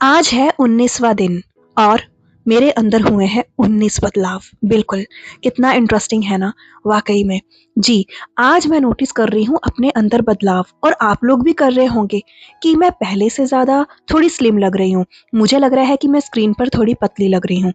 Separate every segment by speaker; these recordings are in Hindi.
Speaker 1: आज है 19वां दिन और मेरे अंदर हुए हैं 19 बदलाव। बिल्कुल, कितना इंटरेस्टिंग है ना? वाक़ई में। जी, आज मैं नोटिस कर रही हूँ अपने अंदर बदलाव और आप लोग भी कर रहे होंगे कि मैं पहले से ज़्यादा थोड़ी स्लिम लग रही हूँ। मुझे लग रहा है कि मैं स्क्रीन पर थोड़ी पतली लग रही हूँ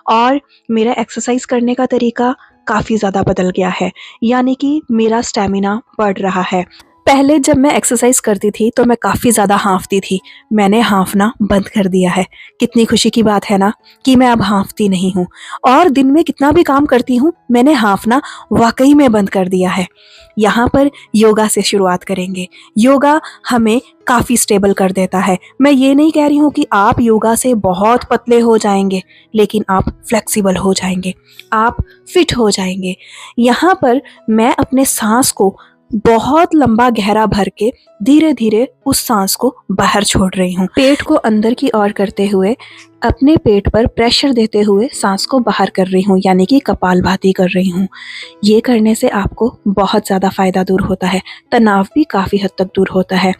Speaker 1: और मेरा एक्सरसाइज़ करने का तरीका काफ़ी ज़्यादा बदल गया है, यानी कि मेरा स्टैमिना बढ़ रहा है। पहले जब मैं एक्सरसाइज़ करती थी तो मैं काफ़ी ज़्यादा हाँफती थी। मैंने हाँफना बंद कर दिया है। कितनी खुशी की बात है ना कि मैं अब हाँफती नहीं हूँ और दिन में कितना भी काम करती हूँ, मैंने हाँफना वाक़ई में बंद कर दिया है। यहाँ पर योगा से शुरुआत करेंगे। योगा हमें काफ़ी स्टेबल कर देता है। मैं ये नहीं कह रही हूँ कि आप योगा से बहुत पतले हो जाएँगे, लेकिन आप फ्लेक्सिबल हो जाएँगे, आप फिट हो जाएँगे। यहाँ पर मैं अपने साँस को बहुत लंबा गहरा भर के धीरे-धीरे उस सांस को बाहर छोड़ रही हूँ। पेट को अंदर की ओर करते हुए, अपने पेट पर प्रेशर देते हुए सांस को बाहर कर रही हूँ, यानी कि कपालभाति कर रही हूँ। ये करने से आपको बहुत ज़्यादा फ़ायदा दूर होता है, तनाव भी काफ़ी हद तक दूर होता है।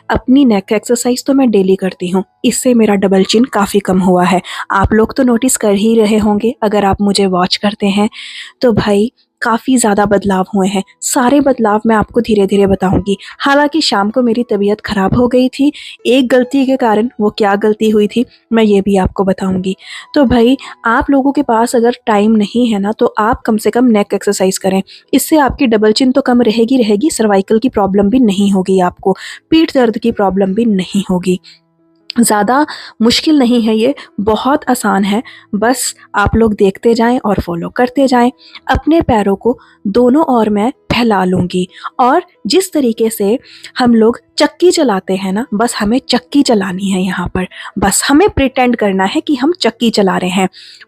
Speaker 1: अपनी नेक एक्सरसाइज तो मैं डेली करती हूँ, इससे मेरा डबल चिन काफ़ी कम हुआ है। आप लोग तो नोटिस कर ही रहे होंगे अगर आप मुझे वॉच करते हैं, तो भाई काफ़ी ज़्यादा बदलाव हुए हैं। सारे बदलाव मैं आपको धीरे-धीरे बताऊँगी। हालाँकि शाम को मेरी तबीयत ख़राब हो गई थी, एक गलती के कारण। वो क्या गलती हुई थी, मैं ये भी आपको बताऊँगी। तो भई, आप लोगों के पास अगर टाइम नहीं है ना, तो आप कम से कम नेक एक्सरसाइज़ करें। इससे आपकी डबल चिन तो कम रहेगी, सर्वाइकल की प्रॉब्लम भी नहीं होगी आपको, पीठ दर्द की प्रॉब्लम भी नहीं होगी। ज़्यादा मुश्किल नहीं है ये, बहुत आसान है, बस आप लोग देखते जाएँ और फ़ॉलो करते जाएँ। अपने पैरों को दोनों ओर मैं फैला लूँगी और जिस तरीके से हम लोग चक्की चलाते हैं ना, बस हमें चक्की चलानी है यहाँ पर। बस हमें प्रिटेंड करना है कि हम चक्की चला रहे हैं।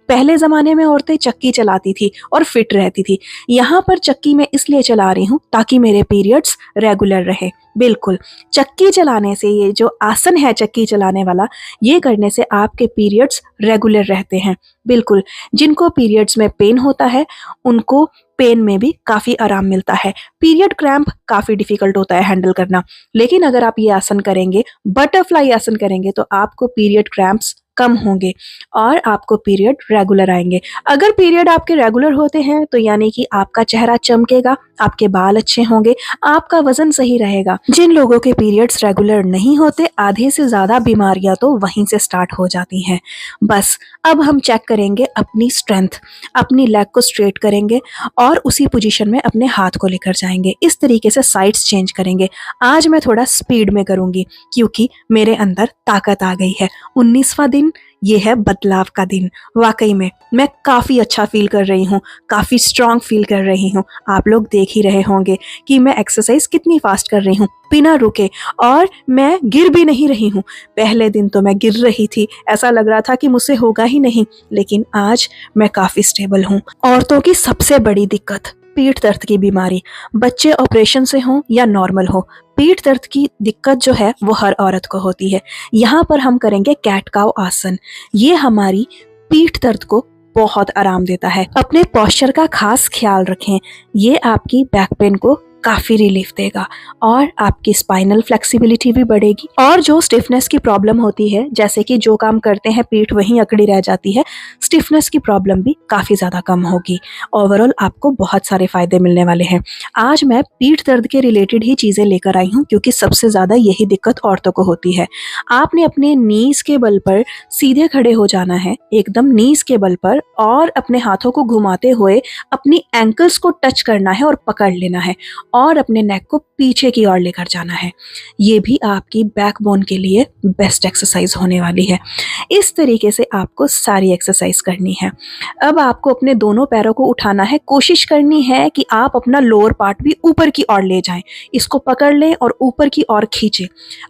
Speaker 1: पहले ज़माने में औरतें चक्की चलाती थी और फिट रहती थी। यहाँ पर चक्की मैं इसलिए चला रही हूँ ताकि मेरे पीरियड्स रेगुलर रहें। बिल्कुल, चक्की चलाने से, ये जो आसन है चक्की चलाने वाला, ये करने से आपके पीरियड्स रेगुलर रहते हैं। बिल्कुल, जिनको पीरियड्स में पेन होता है, उनको पेन में भी काफ़ी आराम मिलता है। पीरियड क्रैम्प काफ़ी डिफ़िकल्ट होता है हैंडल करना, लेकिन अगर आप ये आसन करेंगे, बटरफ्लाई आसन करेंगे, तो आपको पीरियड क्रैम्प्स कम होंगे और आपको पीरियड रेगुलर आएँगे। अगर पीरियड आपके रेगुलर होते हैं, तो यानी कि आपका चेहरा चमकेगा, आपके बाल अच्छे होंगे, आपका वज़न सही रहेगा। जिन लोगों के पीरियड्स रेगुलर नहीं होते, आधे से ज़्यादा बीमारियाँ तो वहीं से स्टार्ट हो जाती हैं। बस अब हम चेक करेंगे अपनी स्ट्रेंथ, अपनी लेग को स्ट्रेट करेंगे और उसी पोजीशन में अपने हाथ को लेकर जाएँगे। इस तरीके से साइड्स चेंज करेंगे। आज मैं थोड़ा स्पीड में करूँगी क्योंकि मेरे अंदर ताकत आ गई है। 19वां दिन, ये है बदलाव का दिन। वाक़ई में मैं काफ़ी अच्छा फ़ील कर रही हूँ, काफ़ी स्ट्रॉन्ग फ़ील कर रही हूँ। आप लोग देख ही रहे होंगे कि मैं एक्सरसाइज़ कितनी फ़ास्ट कर रही हूँ, बिना रुके, और मैं गिर भी नहीं रही हूँ। पहले दिन तो मैं गिर रही थी, ऐसा लग रहा था कि मुझसे होगा ही नहीं, लेकिन आज मैं काफ़ी स्टेबल हूँ। औरतों की सबसे बड़ी दिक्कत, पीठ दर्द की बीमारी, बच्चे ऑपरेशन से हों या नॉर्मल हो, पीठ दर्द की दिक्कत जो है वो हर औरत को होती है। यहाँ पर हम करेंगे कैट काउ आसन। ये हमारी पीठ दर्द को बहुत आराम देता है। अपने पोस्चर का खास ख्याल रखें, ये आपकी बैक पेन को काफ़ी रिलीफ देगा और आपकी स्पाइनल फ्लेक्सिबिलिटी भी बढ़ेगी। और जो स्टिफनेस की प्रॉब्लम होती है, जैसे कि जो काम करते हैं पीठ वहीं अकड़ी रह जाती है, स्टिफनेस की प्रॉब्लम भी काफ़ी ज़्यादा कम होगी। ओवरऑल आपको बहुत सारे फ़ायदे मिलने वाले हैं। आज मैं पीठ दर्द के रिलेटेड ही चीज़ें लेकर आई हूँ क्योंकि सबसे ज़्यादा यही दिक्कत औरतों को होती है। आपने अपने नीज़ के बल पर सीधे खड़े हो जाना है, एकदम नीज़ के बल पर, और अपने हाथों को घुमाते हुए अपनी एंकल्स को टच करना है और पकड़ लेना है और अपने नेक को पीछे की ओर लेकर जाना है। ये भी आपकी बैकबोन के लिए बेस्ट एक्सरसाइज होने वाली है। इस तरीके से आपको सारी एक्सरसाइज करनी है। अब आपको अपने दोनों पैरों को उठाना है। कोशिश करनी है कि आप अपना लोअर पार्ट भी ऊपर की ओर ले जाएं। इसको पकड़ लें और ऊपर की ओर खींचें।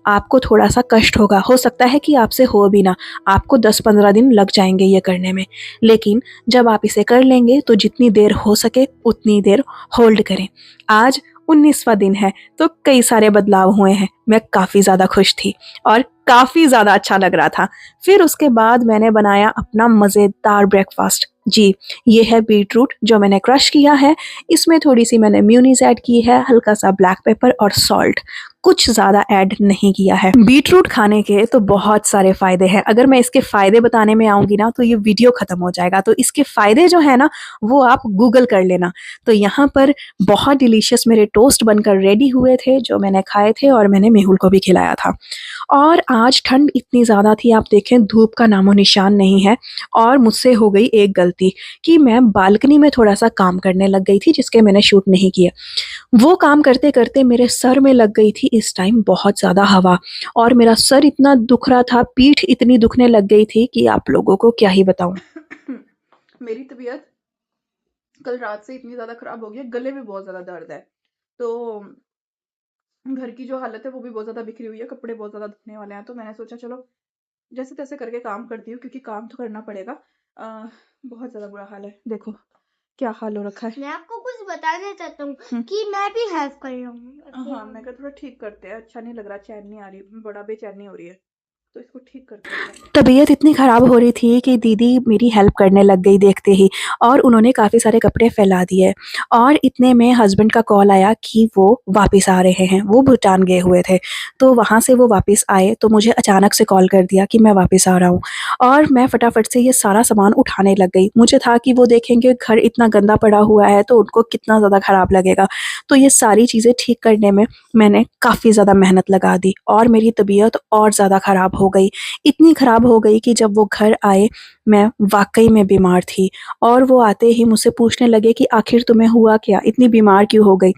Speaker 1: आपको थोड़ा सा कष्ट होगा, हो सकता है कि आपसे हो भी ना, आपको 10-15 दिन लग जाएंगे ये करने में, लेकिन जब आप इसे कर लेंगे तो जितनी देर हो सके उतनी देर होल्ड करें। आज 19वां दिन है तो कई सारे बदलाव हुए हैं। मैं काफ़ी ज़्यादा खुश थी और काफ़ी ज़्यादा अच्छा लग रहा था। फिर उसके बाद मैंने बनाया अपना मज़ेदार ब्रेकफास्ट। जी, ये है बीटरूट जो मैंने क्रश किया है। इसमें थोड़ी सी मैंने मेयोनीज़ ऐड की है, हल्का सा ब्लैक पेपर और सॉल्ट। कुछ ज़्यादा ऐड नहीं किया है। बीटरूट खाने के तो बहुत सारे फ़ायदे हैं। अगर मैं इसके फ़ायदे बताने में आऊँगी ना तो ये वीडियो ख़त्म हो जाएगा। तो इसके फ़ायदे जो है ना वो आप गूगल कर लेना। तो यहाँ पर बहुत डिलीशियस मेरे टोस्ट बनकर रेडी हुए थे जो मैंने खाए थे और मैंने मेहुल को भी खिलाया था। और आज ठंड इतनी ज़्यादा थी, आप देखें धूप का नामो-निशान नहीं है। और मुझसे हो गई एक गलती कि मैं बालकनी में थोड़ा-सा काम करने लग गई थी जिसके मैंने शूट नहीं किया। वो काम करते-करते मेरे सर में लग गई थी इस टाइम बहुत ज़्यादा हवा और मेरा सर इतना दुख रहा था, पीठ इतनी दुखने लग गई थी कि आप लोगों को क्या ही बताऊँ। मेरी तबीयत कल रात से इतनी ज़्यादा ख़राब हो गई है, गले में बहुत ज़्यादा दर्द है। तो घर की जो हालत है वो भी बहुत ज़्यादा बिखरी हुई है, कपड़े बहुत ज़्यादा धुलने वाले हैं, तो मैंने सोचा चलो जैसे-तैसे करके काम करती हूँ क्योंकि काम तो करना पड़ेगा। बहुत ज़्यादा बुरा हाल है, देखो क्या हाल हो रखा है।
Speaker 2: मैं आपको कुछ बताना चाहता हूँ कि मैं भी हेल्प कर रहा हूँ।
Speaker 1: हाँ, मैं कहा थोड़ा ठीक करते हैं, अच्छा नहीं लग रहा, चैन नहीं आ रही, बड़ा बेचैनी हो रही है, तो इसको ठीक करते हैं। तबीयत इतनी ख़राब हो रही थी कि दीदी मेरी हेल्प करने लग गई देखते ही और उन्होंने काफ़ी सारे कपड़े फैला दिए और इतने में हस्बैंड का कॉल आया कि वो वापस आ रहे हैं, वो भूटान गए हुए थे। तो वहाँ से वो वापस आए तो मुझे अचानक से कॉल कर दिया कि मैं वापस आ रहा हूँ और मैं फटाफट से ये सारा सामान उठाने लग गई। मुझे था कि वो देखेंगे घर इतना गंदा पड़ा हुआ है तो उनको कितना ज़्यादा ख़राब लगेगा। तो ये सारी चीज़ें ठीक करने में मैंने काफ़ी ज़्यादा मेहनत लगा दी और मेरी तबीयत और ज़्यादा ख़राब हो गई। इतनी ख़राब हो गई कि जब वो घर आए मैं वाक़ई में बीमार थी और वो आते ही मुझसे पूछने लगे कि आखिर तुम्हें हुआ क्या? इतनी बीमार क्यों हो गई?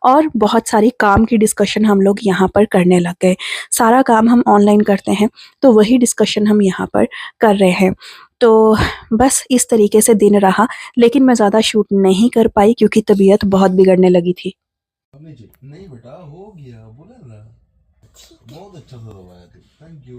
Speaker 1: और बहुत सारी काम की डिस्कशन हम लोग यहाँ पर करने लग गए। सारा काम हम ऑनलाइन करते हैं, तो वही डिस्कशन हम यहाँ पर कर रहे हैं। तो बस इस तरीके से दिन रहा, लेकिन मैं ज़्यादा शूट नहीं कर पाई क्योंकि तबीयत बहुत बिगड़ने लगी थी।
Speaker 3: नहीं बेटा हो गया बोला ना बहुत अच्छा सा दबाया थी थैंक यू